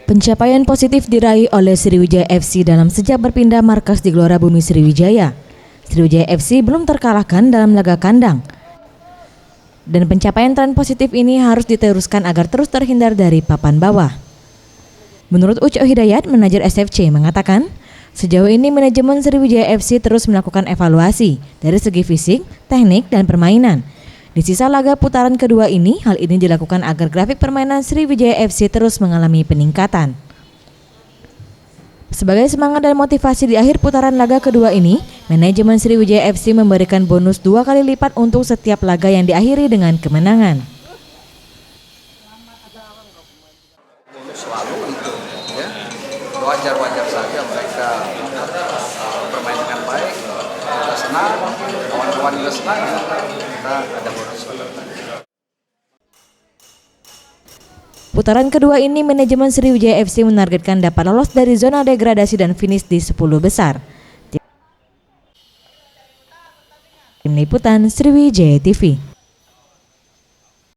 Pencapaian positif diraih oleh Sriwijaya FC dalam sejak berpindah markas di Gelora Bumi Sriwijaya. Sriwijaya FC belum terkalahkan dalam laga kandang. Dan pencapaian tren positif ini harus diteruskan agar terus terhindar dari papan bawah. Menurut Ucok Hidayat, manajer SFC mengatakan, sejauh ini manajemen Sriwijaya FC terus melakukan evaluasi dari segi fisik, teknik, dan permainan. Di sisa laga putaran kedua ini, hal ini dilakukan agar grafik permainan Sriwijaya FC terus mengalami peningkatan. Sebagai semangat dan motivasi di akhir putaran laga kedua ini, manajemen Sriwijaya FC memberikan bonus 2 kali lipat untuk setiap laga yang diakhiri dengan kemenangan. Bonus selalu itu, ya. Wajar-wajar saja mereka bermain dengan baik, kita senang, kawan-kawan juga senang, kita ada bonus. Putaran kedua ini, manajemen Sriwijaya FC menargetkan dapat lolos dari zona degradasi dan finish di 10 besar. Tim Liputan Sriwijaya TV.